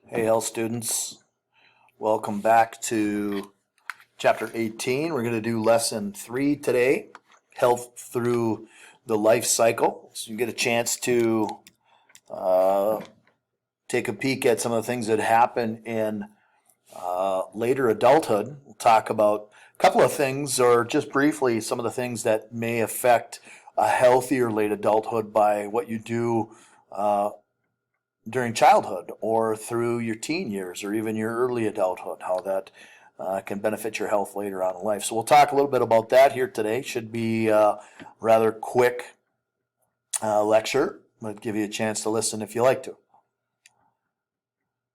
Hey, health students, welcome back to chapter 18. We're going to do lesson 3 today, health through the life cycle. So you get a chance to take a peek at some of the things that happen in later adulthood. We'll talk about a couple of things, or just briefly, some of the things that may affect a healthier late adulthood by what you do during childhood or through your teen years or even your early adulthood, how that can benefit your health later on in life. So we'll talk a little bit about that here today. Should be a rather quick lecture, but give you a chance to listen if you like to.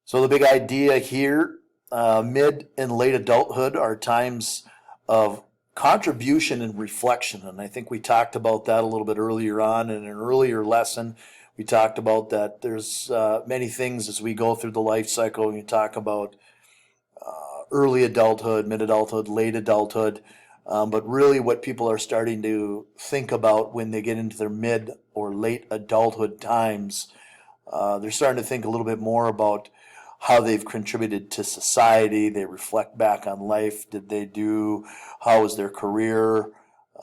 So the big idea here, mid and late adulthood are times of contribution and reflection. And I think we talked about that a little bit earlier on in an earlier lesson. We talked about that there's many things as we go through the life cycle. And you talk about early adulthood, mid-adulthood, late adulthood, but really what people are starting to think about when they get into their mid or late adulthood times, they're starting to think a little bit more about how they've contributed to society. They reflect back on life. Did they do? How was their career?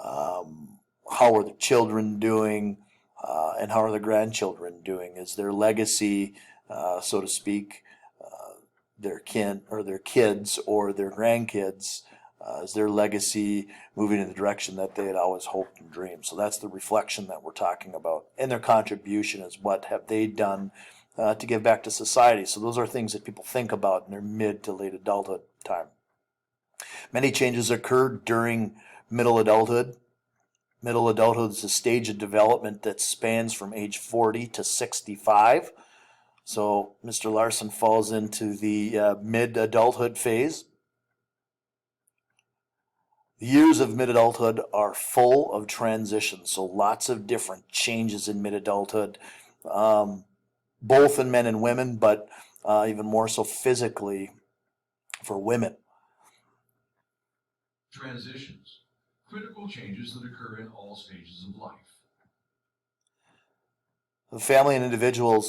How are the children doing? And how are the grandchildren doing? Is their legacy, so to speak, their kin or their kids or their grandkids, is their legacy moving in the direction that they had always hoped and dreamed? So that's the reflection that we're talking about. And their contribution is what have they done to give back to society. So those are things that people think about in their mid to late adulthood time. Many changes occurred during middle adulthood. Middle adulthood is a stage of development that spans from age 40 to 65. So Mr. Larson falls into the mid-adulthood phase. The years of mid-adulthood are full of transitions, so lots of different changes in mid-adulthood, both in men and women, but even more so physically for women. Transitions. Critical changes that occur in all stages of life. Family and individual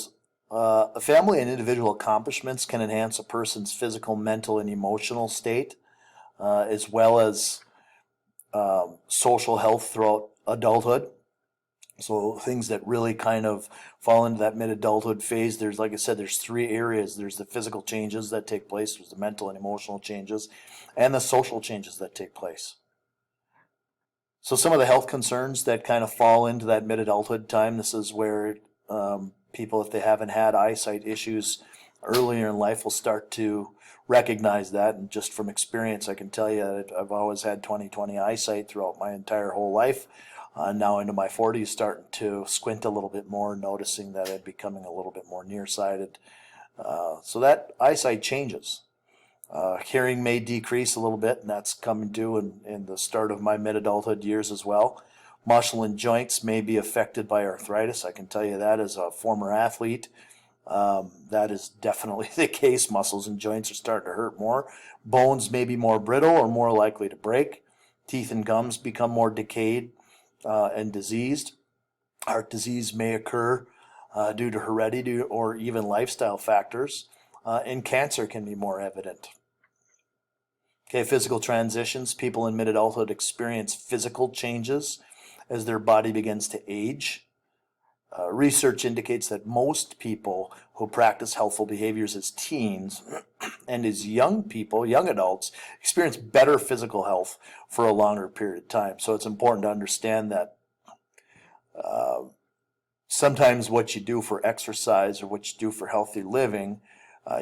accomplishments can enhance a person's physical, mental, and emotional state, as well as social health throughout adulthood. So things that really kind of fall into that mid-adulthood phase, there's, like I said, there's 3 areas. There's the physical changes that take place, there's the mental and emotional changes, and the social changes that take place. So some of the health concerns that kind of fall into that mid-adulthood time, this is where people, if they haven't had eyesight issues earlier in life, will start to recognize that. And just from experience, I can tell you that I've always had 20/20 eyesight throughout my entire whole life. Now into my 40s, starting to squint a little bit more, noticing that I'm becoming a little bit more nearsighted. So that eyesight changes. Hearing may decrease a little bit, and that's coming due in the start of my mid-adulthood years as well. Muscle and joints may be affected by arthritis. I can tell you that as a former athlete. That is definitely the case. Muscles and joints are starting to hurt more. Bones may be more brittle or more likely to break. Teeth and gums become more decayed and diseased. Heart disease may occur due to heredity or even lifestyle factors. And cancer can be more evident. Okay, physical transitions. People in mid-adulthood experience physical changes as their body begins to age. Research indicates that most people who practice healthful behaviors as teens and as young people, young adults, experience better physical health for a longer period of time. So it's important to understand that sometimes what you do for exercise or what you do for healthy living,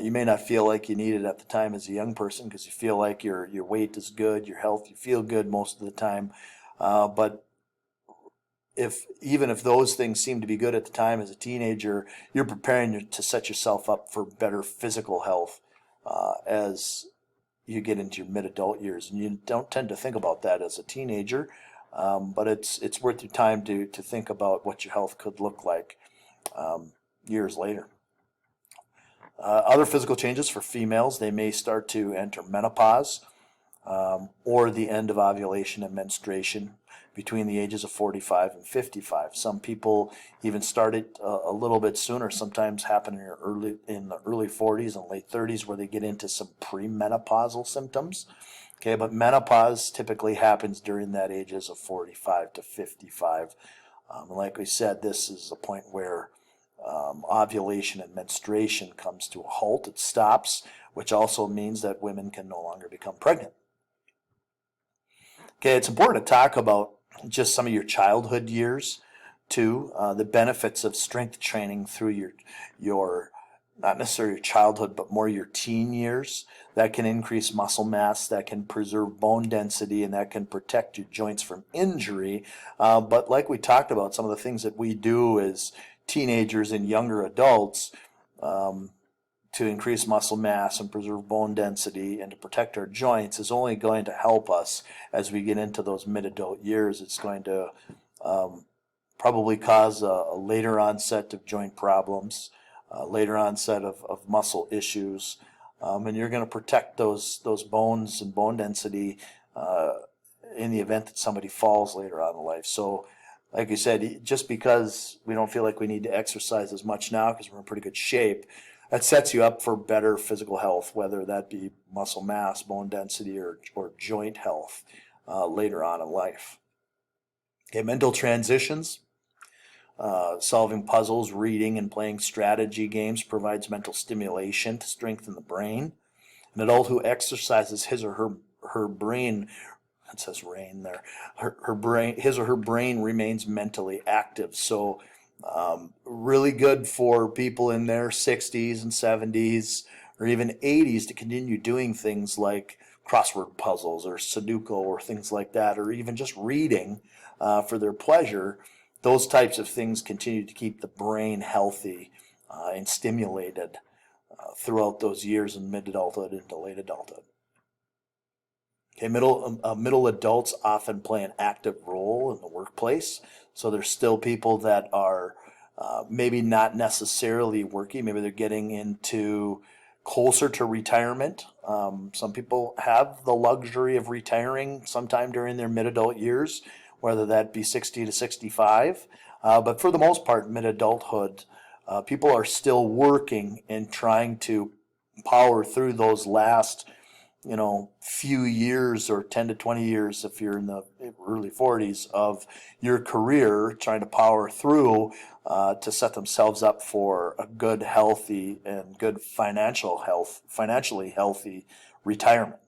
you may not feel like you need it at the time as a young person because you feel like your weight is good, your health, you feel good most of the time. But even if those things seem to be good at the time as a teenager, you're preparing to set yourself up for better physical health as you get into your mid-adult years. And you don't tend to think about that as a teenager, but it's worth your time to think about what your health could look like years later. Other physical changes for females, they may start to enter menopause or the end of ovulation and menstruation. between the ages of 45 and 55. Some people even start it a little bit sooner, sometimes happen in the early 40s and late 30s, where they get into some premenopausal symptoms. Okay, but menopause typically happens during that ages of 45 to 55. Like we said, this is a point where ovulation and menstruation comes to a halt. It stops, which also means that women can no longer become pregnant. Okay, it's important to talk about just some of your childhood years too, the benefits of strength training through your not necessarily your childhood, but more your teen years. That can increase muscle mass, that can preserve bone density, and that can protect your joints from injury. But like we talked about, some of the things that we do as teenagers and younger adults to increase muscle mass and preserve bone density and to protect our joints is only going to help us as we get into those mid-adult years. It's going to probably cause a later onset of joint problems, later onset of muscle issues, and you're going to protect those bones and bone density in the event that somebody falls later on in life. So like you said, just because we don't feel like we need to exercise as much now because we're in pretty good shape, that sets you up for better physical health, whether that be muscle mass, bone density, or joint health later on in life. Okay, mental transitions. Solving puzzles, reading, and playing strategy games provides mental stimulation to strengthen the brain. An adult who exercises his or her brain, it says rain there, his or her brain remains mentally active. So really good for people in their 60s and 70s or even 80s to continue doing things like crossword puzzles or Sudoku or things like that, or even just reading for their pleasure. Those types of things continue to keep the brain healthy and stimulated throughout those years in mid-adulthood into late adulthood. Okay, middle adults often play an active role in the workplace. So there's still people that are maybe not necessarily working. Maybe they're getting into closer to retirement. Some people have the luxury of retiring sometime during their mid-adult years, whether that be 60 to 65. But for the most part, mid-adulthood, people are still working and trying to power through those last, few years or 10 to 20 years if you're in the early 40s of your career, trying to power through to set themselves up for a good, healthy, and good financially healthy retirement.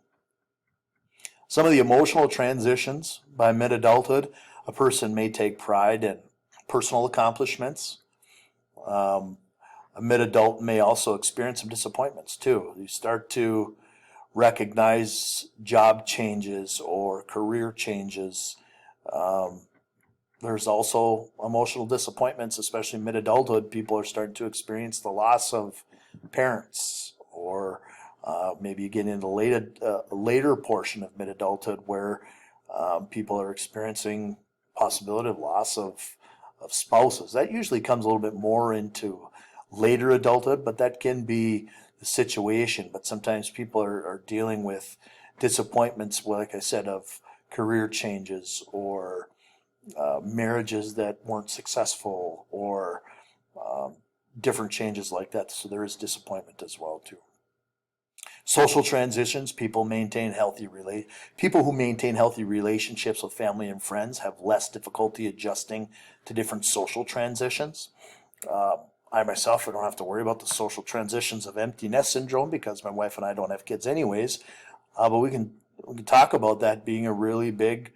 Some of the emotional transitions by mid-adulthood: a person may take pride in personal accomplishments. A mid-adult may also experience some disappointments too. You start to recognize job changes or career changes. There's also emotional disappointments, especially mid-adulthood. People are starting to experience the loss of parents, or maybe you get into a later portion of mid-adulthood where people are experiencing possibility of loss of spouses. That usually comes a little bit more into later adulthood, but that can be the situation. But sometimes people are dealing with disappointments, like I said, of career changes or marriages that weren't successful, or different changes like that. So there is disappointment as well too. Social transitions: people who maintain healthy relationships with family and friends have less difficulty adjusting to different social transitions. I myself, I don't have to worry about the social transitions of empty nest syndrome because my wife and I don't have kids anyways. But we can talk about that being a really big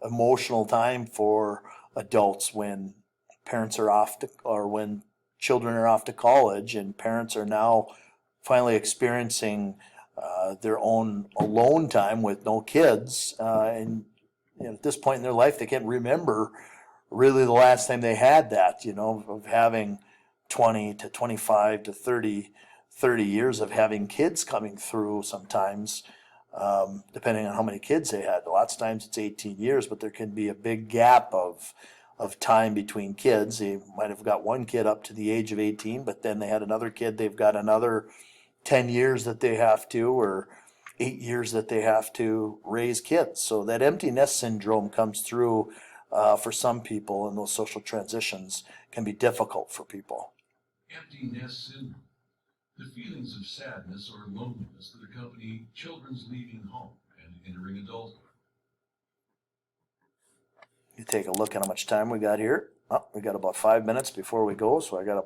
emotional time for adults when parents are off to, or when children are off to college, and parents are now finally experiencing their own alone time with no kids. And at this point in their life, they can't remember really the last time they had that, of having 20 to 25 to 30 years of having kids coming through sometimes, depending on how many kids they had. Lots of times it's 18 years, but there can be a big gap of time between kids. They might have got one kid up to the age of 18, but then they had another kid, they've got another 10 years that they have to, or 8 years that they have to raise kids. So that empty nest syndrome comes through for some people, and those social transitions can be difficult for people. Empty nest syndrome. The feelings of sadness or loneliness that accompany children's leaving home and entering adulthood. You take a look at how much time we got here. Oh, we got about 5 minutes before we go, so I got to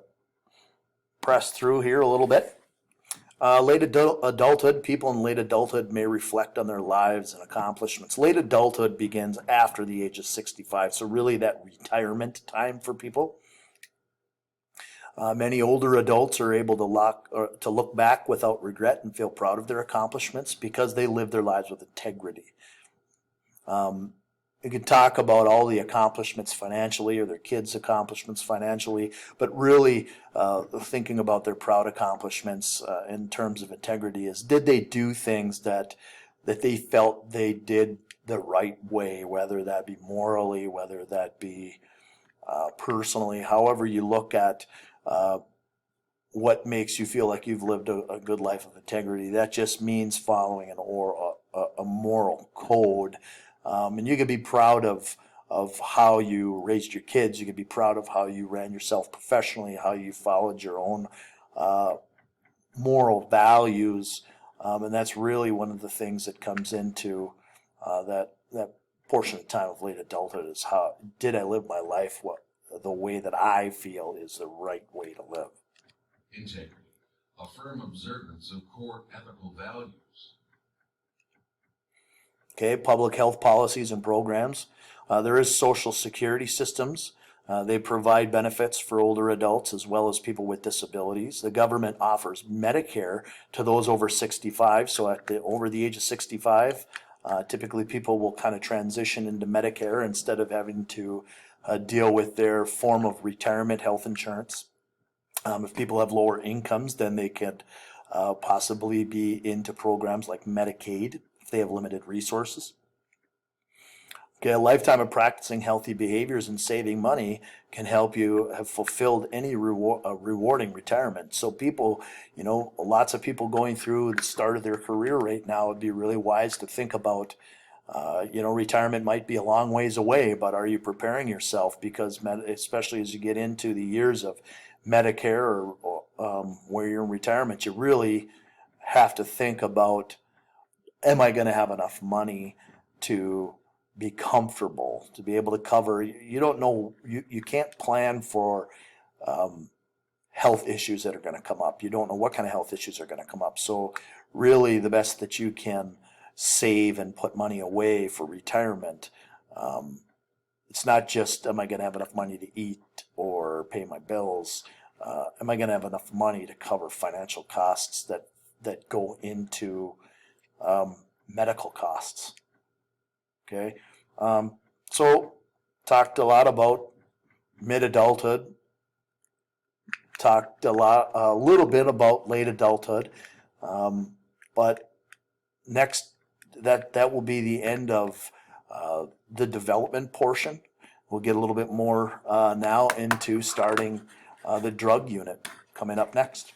press through here a little bit. Late adulthood, people in late adulthood may reflect on their lives and accomplishments. Late adulthood begins after the age of 65, so really that retirement time for people. Many older adults are able to look back without regret and feel proud of their accomplishments because they lived their lives with integrity. You could talk about all the accomplishments financially or their kids' accomplishments financially, but really thinking about their proud accomplishments in terms of integrity is, did they do things that they felt they did the right way, whether that be morally, whether that be personally, however you look at what makes you feel like you've lived a good life of integrity. That just means following a moral code. And you can be proud of how you raised your kids. You can be proud of how you ran yourself professionally, how you followed your own moral values. And that's really one of the things that comes into that portion of time of late adulthood is, how did I live my life the way that I feel is the right way to live. Integrity, a firm observance of core ethical values. Okay, public health policies and programs. There is social security systems. They provide benefits for older adults as well as people with disabilities. The government offers Medicare to those over 65. So over the age of 65, typically people will kind of transition into Medicare instead of having to deal with their form of retirement health insurance. If people have lower incomes, then they could possibly be into programs like Medicaid if they have limited resources. Okay, a lifetime of practicing healthy behaviors and saving money can help you have fulfilled any rewarding retirement. So people, lots of people going through the start of their career right now, would be really wise to think about, retirement might be a long ways away, but are you preparing yourself? Because especially as you get into the years of Medicare or where you're in retirement, you really have to think about, am I going to have enough money to be comfortable, to be able to cover? You don't know, you can't plan for health issues that are going to come up. You don't know what kind of health issues are going to come up. So really the best that you can save and put money away for retirement. It's not just, am I going to have enough money to eat or pay my bills? Am I going to have enough money to cover financial costs that go into medical costs? Okay, so talked a lot about mid-adulthood, talked a little bit about late adulthood, but next, that will be the end of the development portion. We'll get a little bit more now into starting the drug unit coming up next.